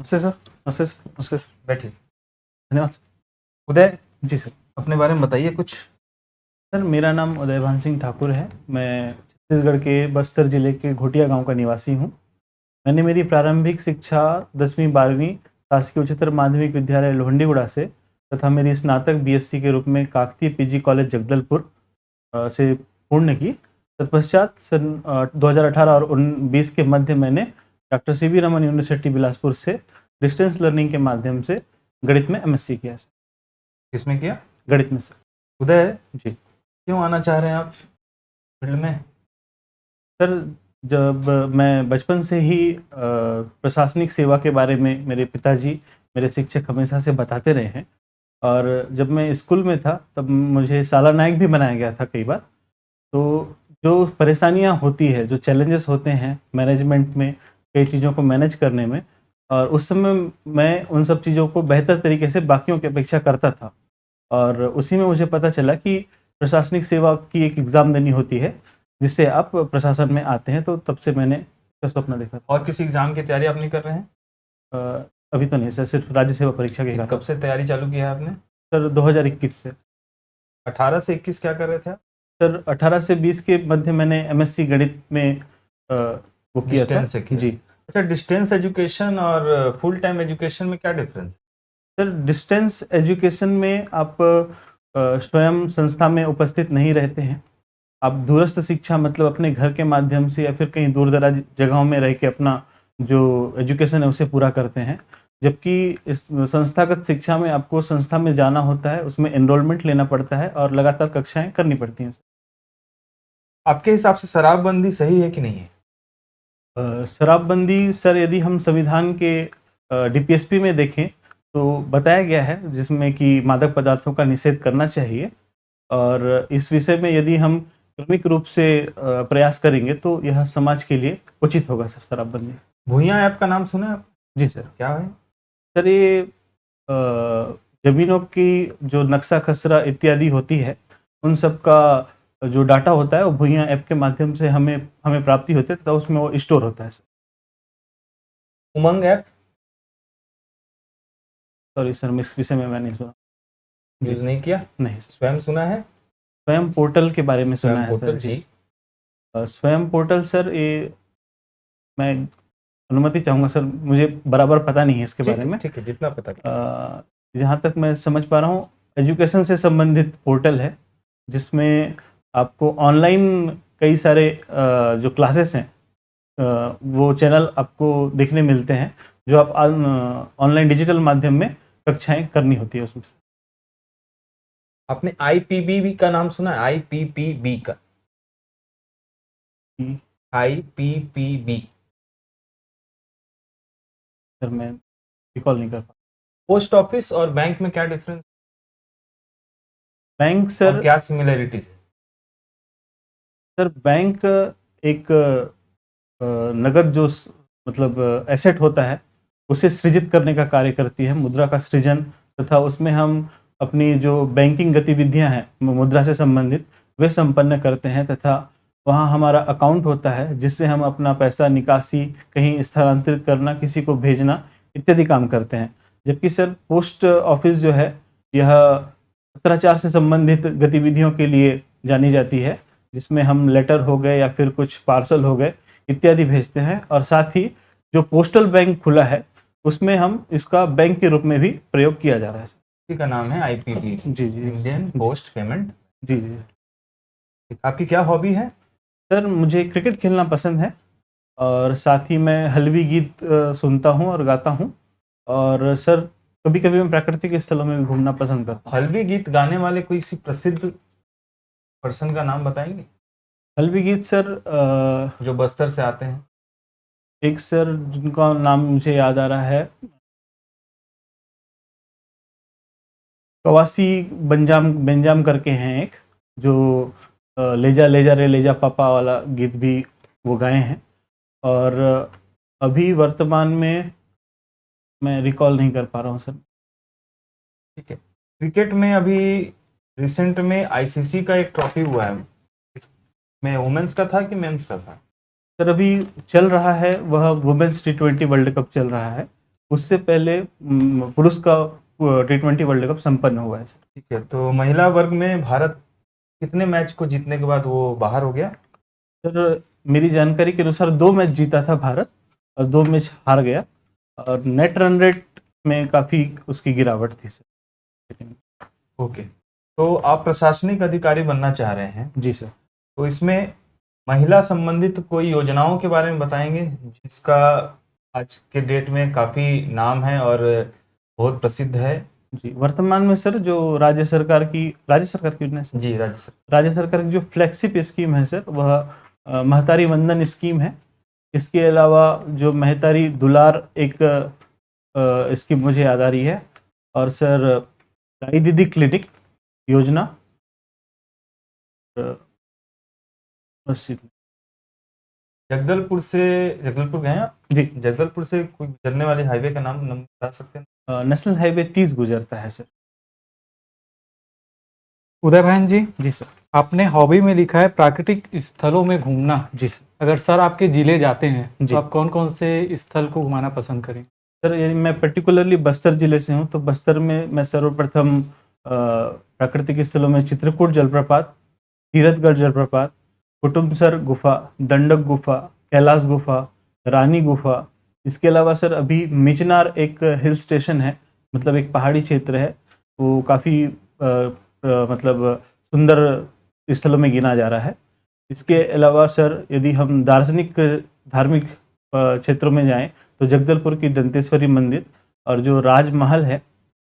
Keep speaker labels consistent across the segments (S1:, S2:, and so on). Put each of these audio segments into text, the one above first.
S1: नमस्ते सर। नमस्ते सर। नमस्ते सर।
S2: बैठिए।
S1: धन्यवाद सर।
S2: उदय,
S1: जी सर।
S2: अपने बारे में बताइए कुछ।
S1: सर मेरा नाम उदयभान सिंह ठाकुर है। मैं छत्तीसगढ़ के बस्तर जिले के घोटिया गांव का निवासी हूं। मैंने मेरी प्रारंभिक शिक्षा 10वीं 12वीं शासकीय उच्चतर माध्यमिक विद्यालय लोहंडीगुड़ा से तथा मेरी स्नातक बीएससी के रूप में काकतीय पीजी कॉलेज जगदलपुर से पूर्ण की। तत्पश्चात सन 2018 और 20 के मध्य मैंने doctor CV Raman university Bilaspur से डिस्टेंस लर्निंग के माध्यम से गणित में एमएससी किया सर।
S2: किसमें किया?
S1: गणित में सर।
S2: उदय,
S1: जी
S2: क्यों आना चाह रहे हैं आप फील्ड में?
S1: सर, जब मैं बचपन से ही प्रशासनिक सेवा के बारे में मेरे पिताजी, मेरे शिक्षक हमेशा से बताते रहे हैं और जब मैं स्कूल में था तब मुझे साला नायक भी बनाया गया था कई बार। तो जो परेशानियां होती है, जो चैलेंजेस होते हैं मैनेजमेंट में, कई चीज़ों को मैनेज करने में, और उस समय मैं उन सब चीज़ों को बेहतर तरीके से बाकियों की अपेक्षा करता था। और उसी में मुझे पता चला कि प्रशासनिक सेवा की एक एग्ज़ाम देनी होती है जिससे आप प्रशासन में आते हैं। तो तब से मैंने इसका सपना देखा था।
S2: और किसी एग्जाम की तैयारी आप नहीं कर रहे हैं?
S1: अभी तो नहीं सर, सिर्फ राज्य सेवा परीक्षा के
S2: कब से तैयारी चालू किया है आपने?
S1: सर 2021 से।
S2: 18 से 21 क्या कर रहे थे आप?
S1: सर 18 से 20 के मध्य मैंने एमएससी गणित में वो किया था।
S2: डिस्टेंस से किया?
S1: जी
S2: अच्छा, डिस्टेंस एजुकेशन और फुल टाइम एजुकेशन में क्या डिफरेंस?
S1: सर, डिस्टेंस एजुकेशन में आप स्वयं संस्था में उपस्थित नहीं रहते हैं। आप दूरस्थ शिक्षा मतलब अपने घर के माध्यम से या फिर कहीं दूर दराज जगहों में रह के अपना जो एजुकेशन है उसे पूरा करते हैं। जबकि इस संस्थागत शिक्षा में आपको संस्था में जाना होता है, उसमें एनरोलमेंट लेना पड़ता है और लगातार कक्षाएं करनी पड़ती हैं।
S2: आपके हिसाब से शराबबंदी सही है कि नहीं है?
S1: शराबबंदी सर, यदि हम संविधान के डीपीएसपी में देखें तो बताया गया है जिसमें कि मादक पदार्थों का निषेध करना चाहिए। और इस विषय में यदि हम क्रमिक रूप से प्रयास करेंगे तो यह समाज के लिए उचित होगा सर, शराबबंदी।
S2: भूइयां ऐप का नाम सुना है आप?
S1: जी सर।
S2: क्या है?
S1: सर ये ज़मीनों की जो नक्शा खसरा इत्यादि होती है, उन सब का जो डाटा होता है वो भूइयां ऐप के माध्यम से हमें हमें प्राप्ति होती है तथा उसमें वो स्टोर होता है सर।
S2: उमंग ऐप
S1: सॉरी सर, मैं इस विषय में मैं नहीं सुना।
S2: यूज नहीं किया?
S1: नहीं सर।
S2: स्वयं सुना है?
S1: स्वयं पोर्टल के बारे में सुना
S2: स्वयं
S1: है सर।
S2: पोर्टल
S1: जी।
S2: जी।
S1: स्वयं पोर्टल सर, ये मैं अनुमति चाहूँगा सर, मुझे बराबर पता नहीं है इसके बारे में।
S2: ठीक है, जितना पता है।
S1: जहाँ तक मैं समझ पा रहा हूँ, एजुकेशन से संबंधित पोर्टल है जिसमें आपको ऑनलाइन कई सारे जो क्लासेस हैं वो चैनल आपको देखने मिलते हैं, जो आप ऑनलाइन डिजिटल माध्यम में कक्षाएं करनी होती है उसमें।
S2: आपने आईपीपीबी का नाम सुना है? आईपीपीबी का? आईपीपीबी
S1: सर मैं रिकॉल नहीं कर पा।
S2: पोस्ट ऑफिस और बैंक में क्या डिफरेंस?
S1: बैंक सर,
S2: क्या सिमिलरिटीज है?
S1: सर बैंक एक नगद जो मतलब एसेट होता है उसे सृजित करने का कार्य करती है, मुद्रा का सृजन, तथा उसमें हम अपनी जो बैंकिंग गतिविधियां हैं मुद्रा से संबंधित वे संपन्न करते हैं तथा वहाँ हमारा अकाउंट होता है जिससे हम अपना पैसा निकासी, कहीं स्थानांतरित करना, किसी को भेजना इत्यादि काम करते हैं। जबकि सर पोस्ट ऑफिस जो है यह पत्राचार से संबंधित गतिविधियों के लिए जानी जाती है, जिसमें हम लेटर हो गए या फिर कुछ पार्सल हो गए इत्यादि भेजते हैं। और साथ ही जो पोस्टल बैंक खुला है उसमें हम इसका बैंक के रूप में भी प्रयोग किया जा रहा है।
S2: इसी का नाम है आईपीपी।
S1: जी जी,
S2: इंडियन पोस्ट पेमेंट।
S1: जी जी।
S2: आपकी क्या हॉबी है?
S1: सर मुझे क्रिकेट खेलना पसंद है और साथ ही मैं हलवी गीत सुनता हूँ और गाता हूँ। और सर कभी कभी मैं प्राकृतिक स्थलों में भी घूमना पसंद करता हूँ।
S2: हलवी गीत गाने वाले कोई सी प्रसिद्ध पर्सन का नाम बताएंगे?
S1: हलवी गीत सर
S2: जो बस्तर से आते हैं।
S1: एक सर जिनका नाम मुझे याद आ रहा है, कवासी बंजाम बेंजाम करके हैं एक, जो लेजा लेजा रे लेजा पापा वाला गीत भी वो गाए हैं। और अभी वर्तमान में मैं रिकॉल नहीं कर पा रहा हूँ सर।
S2: ठीक है। क्रिकेट में अभी रिसेंट में आईसीसी का एक ट्रॉफी हुआ है, इसमें वुमेन्स का था कि मेंस का था?
S1: सर अभी चल रहा है वह वुमेन्स T20 वर्ल्ड कप चल रहा है उससे पहले पुरुष का T20 वर्ल्ड कप संपन्न हुआ है सर।
S2: ठीक है, तो महिला वर्ग में भारत कितने मैच को जीतने के बाद वो बाहर हो गया?
S1: सर मेरी जानकारी के अनुसार 2 मैच जीता था भारत और 2 मैच हार गया, और नेट रन रेट में काफ़ी उसकी गिरावट थी सर।
S2: ओके, तो आप प्रशासनिक अधिकारी बनना चाह रहे हैं,
S1: जी सर।
S2: तो इसमें महिला संबंधित कोई योजनाओं के बारे में बताएंगे जिसका आज के डेट में काफ़ी नाम है और बहुत प्रसिद्ध है?
S1: जी, वर्तमान में सर जो राज्य सरकार की योजना है सर,
S2: जी, राज्य
S1: राज्य सरकार की जो फ्लैगशिप स्कीम है सर, वह महतारी वंदन स्कीम है। इसके अलावा जो महतारी दुलार एक स्कीम मुझे याद आ रही है, और सर दाई दीदी क्लिनिक योजना, बस इतना।
S2: जगदलपुर गए हैं आप?
S1: जी,
S2: जगदलपुर से कोई गुजरने वाले हाईवे का नाम बता सकते हैं?
S1: नेशनल हाईवे 30 गुजरता है सर।
S3: उदय भान जी,
S1: जी सर।
S3: आपने हॉबी में लिखा है प्राकृतिक स्थलों में घूमना।
S1: जी सर।
S3: अगर सर आपके जिले जाते हैं
S1: जी।
S3: तो आप कौन कौन से स्थल को घुमाना पसंद करें?
S1: सर यदि मैं पर्टिकुलरली बस्तर जिले से हूँ, तो बस्तर में मैं सर्वप्रथम प्राकृतिक स्थलों में चित्रकूट जलप्रपात, तीरथगढ़ जलप्रपात, कुटुम्बसर गुफा, दंडक गुफा, कैलाश गुफा, रानी गुफा, इसके अलावा सर अभी मिचनार एक हिल स्टेशन है, मतलब एक पहाड़ी क्षेत्र है, वो काफ़ी मतलब सुंदर स्थलों में गिना जा रहा है। इसके अलावा सर यदि हम दार्शनिक धार्मिक क्षेत्रों में जाएं, तो जगदलपुर की दंतेश्वरी मंदिर और जो राजमहल है,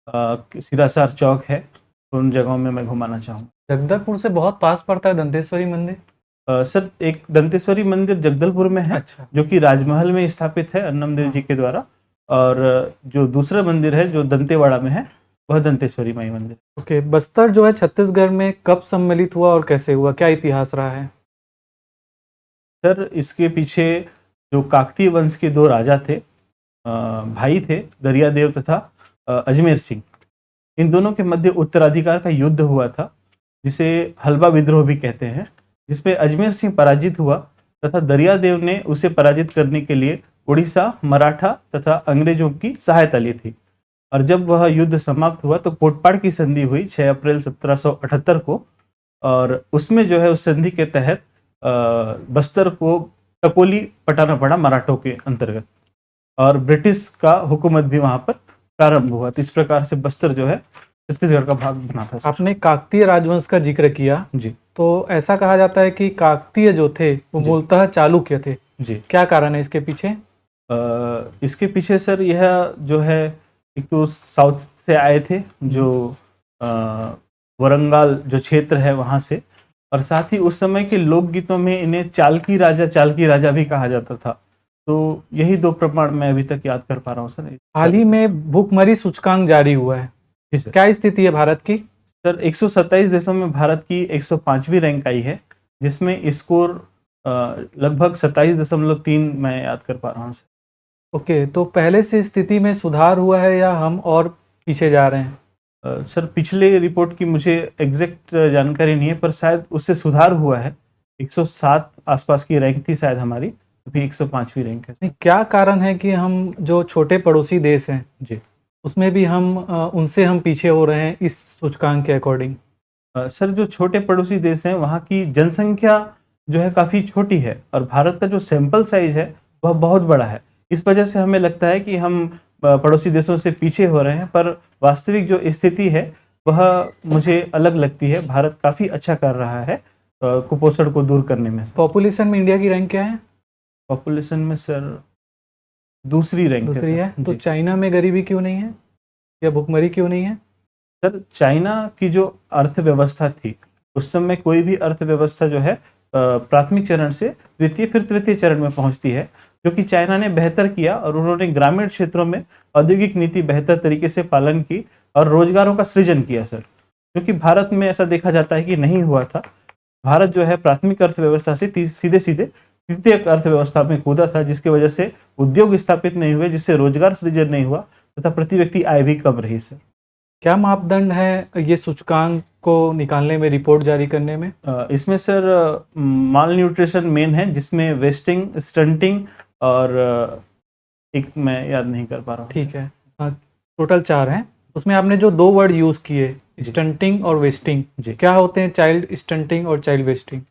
S1: सिरासार चौक है, उन जगहों में मैं घुमाना चाहूँगा।
S3: जगदलपुर से बहुत पास पड़ता है दंतेश्वरी मंदिर?
S1: सर एक दंतेश्वरी मंदिर जगदलपुर में है।
S3: अच्छा।
S1: जो कि राजमहल में स्थापित है अन्नमदेव जी के द्वारा, और जो दूसरा मंदिर है जो दंतेवाड़ा में है, वह दंतेश्वरी माई मंदिर।
S3: ओके, बस्तर जो है छत्तीसगढ़ में कब सम्मिलित हुआ और कैसे हुआ, क्या इतिहास रहा है?
S1: सर इसके पीछे जो काकतीय वंश के 2 राजा थे, भाई थे, दरियादेव तथा अजमेर सिंह, इन दोनों के मध्य उत्तराधिकार का युद्ध हुआ था, जिसे हलवा विद्रोह भी कहते हैं, जिसमें अजमेर सिंह पराजित हुआ तथा दरियादेव ने उसे पराजित करने के लिए उड़ीसा, मराठा तथा अंग्रेजों की सहायता ली थी। और जब वह युद्ध समाप्त हुआ तो कोटपाड़ की संधि हुई 6 अप्रैल 1778 को, और उसमें जो है उस संधि के तहत बस्तर को टकोली पटाना पड़ा मराठों के अंतर्गत, और ब्रिटिश का हुकूमत भी वहां पर प्रारंभ हुआ। तो इस प्रकार से बस्तर जो है छत्तीसगढ़ का भाग बना था।
S3: आपने काकतीय राजवंश का जिक्र किया,
S1: जी।
S3: तो ऐसा कहा जाता है कि काकतीय जो थे वो मूलतः चालुक्य थे।
S1: जी।
S3: क्या कारण है इसके पीछे?
S1: इसके पीछे सर यह जो है, एक तो साउथ से आए थे, जो वरंगाल जो क्षेत्र है वहां से, और साथ ही उस समय के लोकगीतों में इन्हें चालकी राजा भी कहा जाता था। तो यही 2 प्रमाण मैं अभी तक याद कर पा रहा हूँ सर।
S3: हाल ही में भुखमरी सूचकांक जारी हुआ है,
S1: जी सर।
S3: क्या स्थिति है भारत की?
S1: सर 127 देशों में भारत की 105वीं रैंक आई है, जिसमें स्कोर लगभग 27.3 मैं याद कर पा रहा हूँ सर।
S3: ओके, तो पहले से स्थिति में सुधार हुआ है या हम और पीछे जा रहे हैं?
S1: सर पिछले रिपोर्ट की मुझे एग्जैक्ट जानकारी नहीं है, पर शायद उससे सुधार हुआ है। 107 आसपास की रैंक थी शायद हमारी, अभी 105वीं रैंक है।
S3: नहीं, क्या कारण है कि हम जो छोटे पड़ोसी देश हैं
S1: जी,
S3: उसमें भी हम उनसे हम पीछे हो रहे हैं इस सूचकांक के अकॉर्डिंग?
S1: सर जो छोटे पड़ोसी देश हैं वहाँ की जनसंख्या जो है काफ़ी छोटी है, और भारत का जो सैंपल साइज है वह बहुत बड़ा है। इस वजह से हमें लगता है कि हम पड़ोसी देशों से पीछे हो रहे हैं, पर वास्तविक जो स्थिति है वह मुझे अलग लगती है। भारत काफ़ी अच्छा कर रहा है कुपोषण को दूर करने में।
S3: पॉपुलेशन में इंडिया की रैंक क्या है?
S1: पॉपुलेशन में सर दूसरी रैंक
S3: दूसरी है। तो
S1: जी।
S3: चाइना में गरीबी क्यों नहीं है या भुखमरी क्यों नहीं है?
S1: सर चाइना की जो अर्थव्यवस्था थी, उस समय कोई भी अर्थव्यवस्था जो है प्राथमिक चरण से द्वितीय फिर तृतीय चरण में पहुंचती है, जो कि चाइना ने बेहतर किया, और उन्होंने ग्रामीण क्षेत्रों में औद्योगिक नीति बेहतर तरीके से पालन की और रोजगारों का सृजन किया सर, क्योंकि भारत में ऐसा देखा जाता है कि नहीं हुआ था। भारत जो है प्राथमिक अर्थव्यवस्था से सीधे सीधे तृतीय अर्थव्यवस्था में कूदा था, जिसकी वजह से उद्योग स्थापित नहीं हुए, जिससे रोजगार सृजन नहीं हुआ तथा प्रति व्यक्ति आय भी कम रही सर।
S3: क्या मापदंड है ये सूचकांक को निकालने में, रिपोर्ट जारी करने में?
S1: इसमें सर माल न्यूट्रिशन मेन है, जिसमें वेस्टिंग, स्टंटिंग और एक मैं याद नहीं कर पा रहा हूँ।
S3: ठीक है, टोटल 4 हैं। उसमें आपने जो 2 वर्ड यूज़ किए, स्टंटिंग और वेस्टिंग,
S1: जी।
S3: क्या होते हैं चाइल्ड स्टंटिंग और चाइल्ड वेस्टिंग?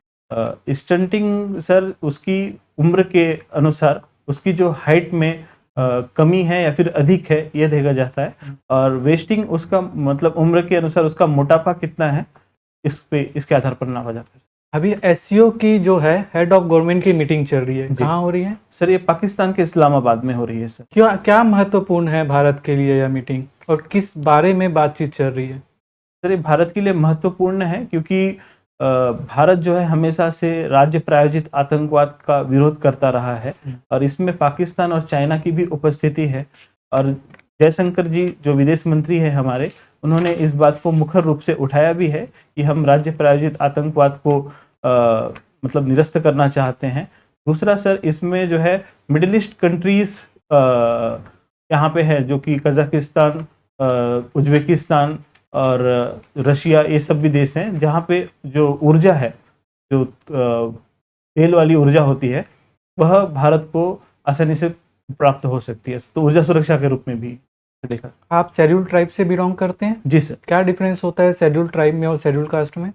S1: स्टंटिंग सर उसकी उम्र के अनुसार उसकी जो हाइट में कमी है या फिर अधिक है ये देखा जाता है, और वेस्टिंग उसका मतलब उम्र के अनुसार उसका मोटापा कितना है इसके आधार पर नापा जाता है।
S3: अभी एससीओ की जो है हेड ऑफ गवर्नमेंट की मीटिंग चल रही है,
S1: जी।
S3: कहाँ हो रही है?
S1: सर ये पाकिस्तान के इस्लामाबाद में हो रही है सर।
S3: क्या क्या महत्वपूर्ण है भारत के लिए यह मीटिंग, और किस बारे में बातचीत चल रही है?
S1: सर ये भारत के लिए महत्वपूर्ण है क्योंकि भारत जो है हमेशा से राज्य प्रायोजित आतंकवाद का विरोध करता रहा है, और इसमें पाकिस्तान और चाइना की भी उपस्थिति है। और जयशंकर जी जो विदेश मंत्री है हमारे, उन्होंने इस बात को मुखर रूप से उठाया भी है कि हम राज्य प्रायोजित आतंकवाद को मतलब निरस्त करना चाहते हैं। दूसरा सर इसमें जो है मिडिल ईस्ट कंट्रीज यहाँ पे है, जो कि कजाकिस्तान, उज्बेकिस्तान और रशिया, ये सब भी देश हैं जहाँ पे जो ऊर्जा है, जो तेल वाली ऊर्जा होती है, वह भारत को आसानी से प्राप्त हो सकती है। तो ऊर्जा सुरक्षा के रूप में भी देखा।
S3: आप शेड्यूल ट्राइब से बिलोंग करते हैं?
S1: जी सर।
S3: क्या डिफरेंस होता है शेड्यूल ट्राइब में और शेड्यूल कास्ट में?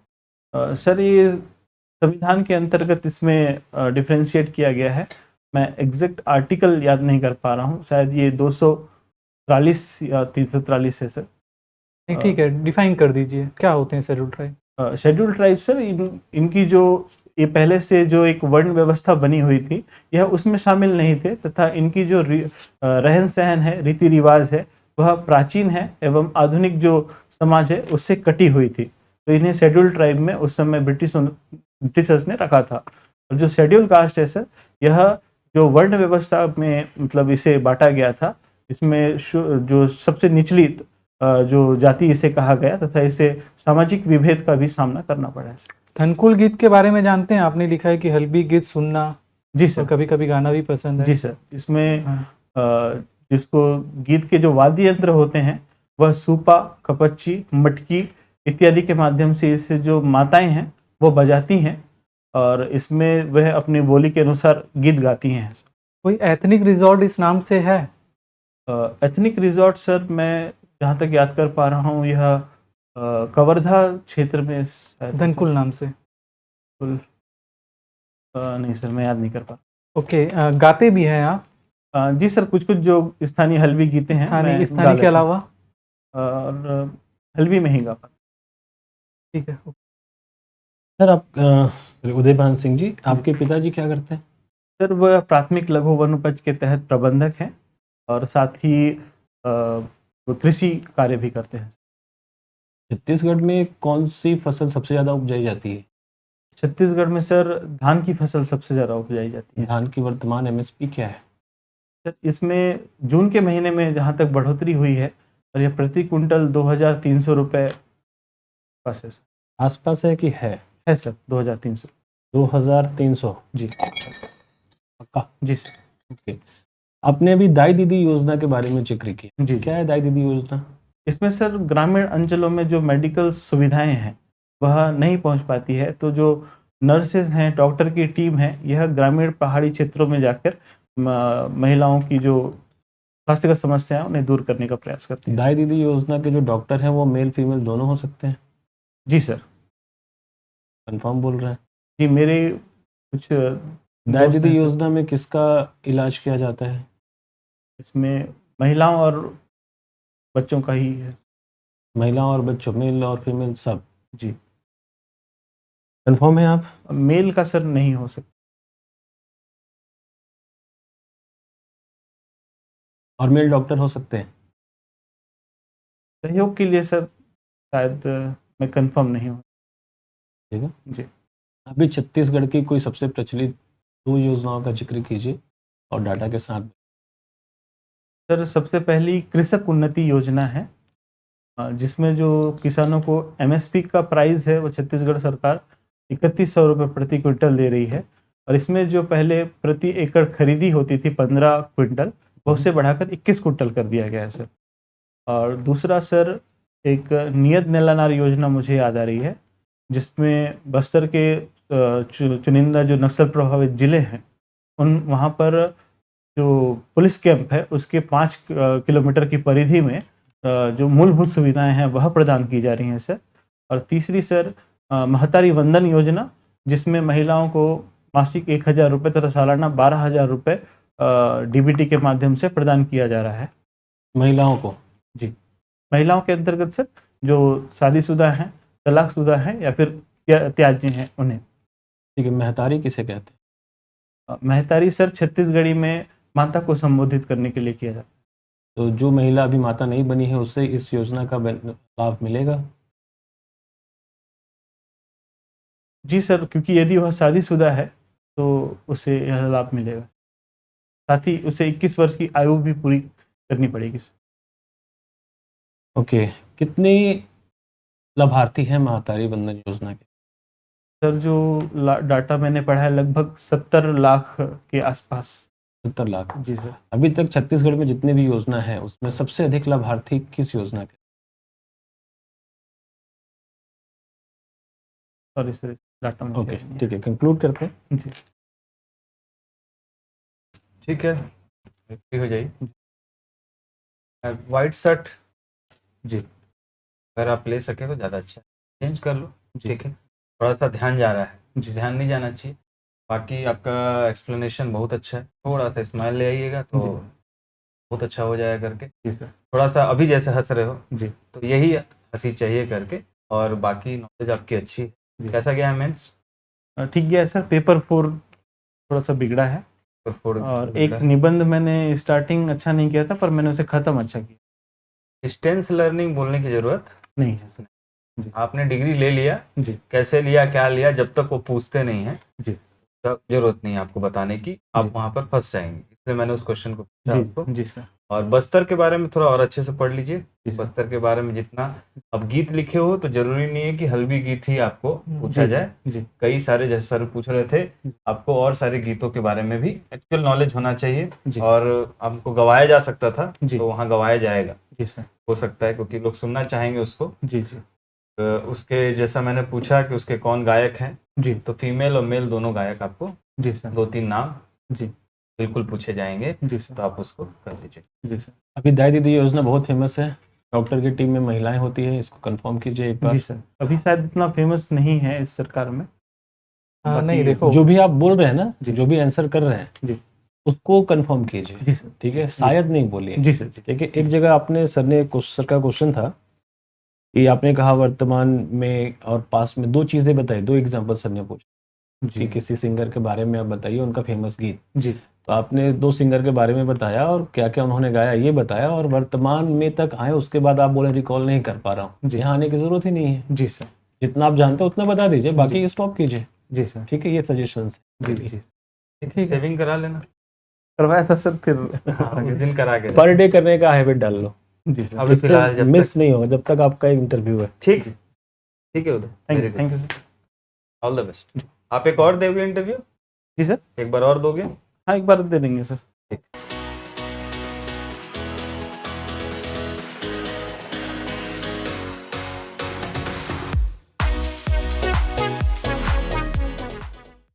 S1: सर ये संविधान के अंतर्गत इसमें डिफ्रेंशिएट किया गया है। मैं एग्जैक्ट आर्टिकल याद नहीं कर पा रहा हूँ, शायद ये 243 या 343 है सर।
S3: नहीं, ठीक है, डिफाइन कर दीजिए क्या होते हैं schedule tribe?
S1: Schedule tribe sir इनकी जो ये पहले से जो एक वर्ण व्यवस्था बनी हुई थी, यह उसमें शामिल नहीं थे, तथा इनकी जो रहन सहन है, रीति रिवाज है, वह प्राचीन है एवं आधुनिक जो समाज है उससे कटी हुई थी। तो इन्हें शेड्यूल ट्राइब में उस समय ब्रिटिशर्स ने रखा था। और जो शेड्यूल कास्ट है सर, यह जो वर्ण व्यवस्था में मतलब इसे बांटा गया था, इसमें जो सबसे निचली जो जाति इसे कहा गया, तथा इसे सामाजिक विभेद का भी सामना करना पड़ा है।
S3: धनकुल गीत के बारे में जानते हैं? आपने लिखा है कि हल्बी गीत सुनना,
S1: जी
S3: और
S1: सर।
S3: कभी कभी गाना भी पसंद है।
S1: जी सर। इसमें
S3: हाँ।
S1: जिसको गीत के जो वाद्य यंत्र होते हैं, वह सूपा, कपच्ची, मटकी इत्यादि के माध्यम से इसे जो माताएं हैं वो बजाती हैं, और इसमें वह अपनी बोली के अनुसार गीत गाती हैं।
S3: कोई एथनिक रिजॉर्ट इस नाम से है?
S1: एथनिक रिजॉर्ट सर मैं जहाँ तक याद कर पा रहा हूँ, यह कवर्धा क्षेत्र में शायद
S3: धनकुल नाम से।
S1: नहीं सर, मैं याद नहीं कर पा।
S3: ओके, गाते भी हैं आप?
S1: जी सर, कुछ कुछ जो स्थानीय हल्बी गीते हैं मैं गा
S3: स्थानीय के
S1: लेता हूँ।
S3: अलावा?
S1: और हल्बी में ही गा पाता।
S3: ठीक है।
S4: सर आप उदयभान सिंह जी, आपके पिताजी क्या करते हैं?
S1: सर वह प्राथमिक लघु वनोपज के तहत प्रबंधक हैं, और साथ ही वो कृषि कार्य भी करते हैं।
S4: छत्तीसगढ़ में कौन सी फसल सबसे ज़्यादा उपजाई जाती है?
S1: छत्तीसगढ़ में सर धान की फसल सबसे ज़्यादा उपजाई जाती है।
S4: धान की वर्तमान एमएसपी क्या है?
S1: सर इसमें जून के महीने में जहाँ तक बढ़ोतरी हुई है, और यह प्रति कुंटल 2300 रुपये पास है सर।
S4: आसपास है कि है
S1: सर 2300।
S4: 2300?
S1: जी।
S4: पक्का?
S1: जी सर।
S4: ओके। आपने अभी दाई दीदी योजना के बारे में जिक्र किया,
S1: जी।
S4: क्या है दाई दीदी योजना?
S1: इसमें सर ग्रामीण अंचलों में जो मेडिकल सुविधाएं हैं वह नहीं पहुंच पाती है, तो जो नर्सेज हैं, डॉक्टर की टीम है, यह ग्रामीण पहाड़ी क्षेत्रों में जाकर महिलाओं की जो स्वास्थ्य का समस्या है उन्हें दूर करने का प्रयास करती है।
S4: दाई दीदी योजना के जो डॉक्टर हैं वो मेल फीमेल दोनों हो सकते हैं?
S1: जी सर।
S4: कंफर्म बोल रहे हैं?
S1: जी, मेरे कुछ
S4: दाई
S1: दोस्त
S4: दीदी
S1: हैं सर।
S4: योजना में किसका इलाज किया जाता है?
S1: इसमें महिलाओं और बच्चों का ही है।
S4: महिलाओं और बच्चों, मेल और फीमेल सब?
S1: जी।
S4: कंफर्म है आप?
S1: मेल का सर नहीं हो सकता।
S4: और मेल डॉक्टर हो सकते हैं?
S1: सहयोग के लिए सर शायद मैं कंफर्म नहीं हूँ।
S4: ठीक है
S1: जी।
S4: अभी छत्तीसगढ़ की कोई सबसे प्रचलित 2 योजनाओं का जिक्र कीजिए और डाटा के साथ।
S1: सर सबसे पहली कृषक उन्नति योजना है, जिसमें जो किसानों को एमएसपी का प्राइस है वो छत्तीसगढ़ सरकार 3100 रुपये प्रति क्विंटल दे रही है, और इसमें जो पहले प्रति एकड़ खरीदी होती थी 15 क्विंटल, वो उससे बढ़ाकर 21 क्विंटल कर दिया गया है सर। और दूसरा सर एक नियत नेलानार योजना मुझे याद आ रही है, जिसमें बस्तर के चुनिंदा जो नक्सल प्रभावित ज़िले हैं उन वहाँ पर जो पुलिस कैंप है उसके 5 किलोमीटर की परिधि में जो मूलभूत सुविधाएं हैं वह प्रदान की जा रही हैं सर। और तीसरी सर महतारी वंदन योजना, जिसमें महिलाओं को मासिक 1,000 रुपये तथा सालाना 12,000 रुपये डीबीटी के माध्यम से प्रदान किया जा रहा है
S4: महिलाओं को।
S1: जी। महिलाओं के अंतर्गत सर जो शादीशुदा हैं, तलाकशुदा हैं या फिर त्याज्य हैं उन्हें।
S4: ठीक है, महतारी किसे कहते हैं?
S1: महतारी सर छत्तीसगढ़ी में माता को संबोधित करने के लिए किया जाता है।
S4: तो जो महिला अभी माता नहीं बनी है उससे इस योजना का लाभ मिलेगा?
S1: जी सर, क्योंकि यदि वह शादीशुदा है तो उसे यह लाभ मिलेगा। साथ ही उसे 21 वर्ष की आयु भी पूरी करनी पड़ेगी सर।
S4: ओके, कितने लाभार्थी हैं महतारी वंदन योजना के?
S1: सर जो डाटा मैंने पढ़ा है लगभग 70 लाख के आसपास।
S4: 70 लाख।
S1: जी सर।
S4: अभी तक छत्तीसगढ़ में जितने भी योजना है उसमें सबसे अधिक लाभार्थी किस योजना के?
S1: सॉरी सर, डाटा में
S4: ओके, ठीक है, कंक्लूड करते हैं।
S1: जी
S2: ठीक है, फ्री हो जाइए। वाइट शर्ट
S1: जी
S2: अगर आप ले सके तो ज़्यादा अच्छा है, चेंज कर लो।
S1: जी।
S2: ठीक है, थोड़ा सा ध्यान जा रहा है,
S1: जी।
S2: ध्यान नहीं जाना चाहिए। बाकी आपका एक्सप्लेनेशन बहुत अच्छा है, थोड़ा सा स्माइल ले आइएगा तो
S1: जी।
S2: बहुत अच्छा हो जाएगा करके।
S1: जी सर।
S2: थोड़ा सा अभी जैसे हंस रहे हो
S1: जी
S2: तो यही हंसी चाहिए करके, और बाकी नॉलेज आपकी अच्छी है।
S1: जी।
S2: कैसा गया है मेंस?
S1: ठीक गया है सर। पेपर 4 थोड़ा सा बिगड़ा है और एक निबंध मैंने स्टार्टिंग अच्छा नहीं किया था पर मैंने उसे ख़त्म अच्छा किया।
S2: डिस्टेंस लर्निंग बोलने की ज़रूरत
S1: नहीं है सर। जी।
S2: आपने डिग्री ले लिया,
S1: जी
S2: कैसे लिया क्या लिया, जब तक वो पूछते नहीं है
S1: जी
S2: तब जरूरत नहीं है आपको बताने की, आप
S1: जी।
S2: वहाँ पर फंस जाएंगे। इसलिए मैंने उस क्वेश्चन को पूछा आपको।
S1: जी जी सर।
S2: और बस्तर के बारे में थोड़ा और अच्छे से पढ़ लीजिए।
S1: जी सर।
S2: बस्तर के बारे में जितना अब गीत लिखे हो तो जरूरी नहीं है कि हल्बी गीत ही आपको पूछा
S1: जी
S2: जाए।
S1: जी
S2: कई सारे, जैसे सर पूछ रहे थे, आपको और सारे गीतों के बारे में भी एक्चुअल नॉलेज होना चाहिए।
S1: जी।
S2: और आपको गवाया जा सकता था
S1: जी।
S2: तो वहाँ गवाया जाएगा,
S1: जी सर।
S2: हो सकता है, क्योंकि लोग सुनना चाहेंगे उसको।
S1: जी जी
S2: उसके जैसा मैंने पूछा कि उसके कौन गायक हैं,
S1: जी
S2: तो फीमेल और मेल दोनों गायक आपको
S1: जी सर।
S2: 2-3 नाम
S1: जी
S2: बिल्कुल पूछे जाएंगे,
S1: जी
S2: तो
S1: सर।
S2: आप उसको कर लीजिए।
S1: जी सर।
S4: अभी दाई दीदी योजना बहुत फेमस है, डॉक्टर की टीम में महिलाएं होती है, इसको कंफर्म कीजिए एक बार।
S1: जी सर। अभी शायद इतना फेमस नहीं है इस सरकार में।
S3: नहीं देखो,
S4: जो भी आप बोल रहे हैं ना,
S1: जी।
S4: जो भी आंसर कर रहे हैं
S1: जी
S4: उसको कंफर्म कीजिए।
S1: जी सर।
S4: ठीक है, शायद नहीं बोलिए।
S1: जी सर। जी
S4: देखिए, एक जगह आपने सर का क्वेश्चन था कि आपने कहा वर्तमान में और पास में 2 चीजें बताई, 2 एग्जांपल सर ने पूछा कि
S1: जी
S4: किसी सिंगर के बारे में आप बताइए उनका फेमस गीत।
S1: जी
S4: तो आपने 2 सिंगर के बारे में बताया और क्या क्या उन्होंने गाया ये बताया, और वर्तमान में तक आए उसके बाद आप बोले रिकॉल नहीं कर पा रहा हूँ।
S1: जी।
S4: यहाँ आने की जरूरत ही नहीं है,
S1: जी सर।
S4: जितना आप जानते हो उतना बता दीजिए, बाकी स्टॉप कीजिए।
S1: जी सर।
S4: ठीक है, ये सजेशन है।
S1: जी जी
S2: ठीक है, सेविंग करा लेना।
S1: करवाया था सर फिर।
S2: उस दिन करा के
S4: पर डे करने का हैबिट डाल लो,
S1: जी सर।
S2: अभी फिलहाल जब
S4: मिस
S2: तक
S4: नहीं होगा जब तक आपका इंटरव्यू है।
S2: ठीक ठीक है Uday,
S1: thank you sir.
S2: All the best. आप एक और दोगे इंटरव्यू?
S1: जी सर।
S2: एक बार और दोगे?
S1: हाँ, एक बार दे देंगे सर।
S2: ठीक।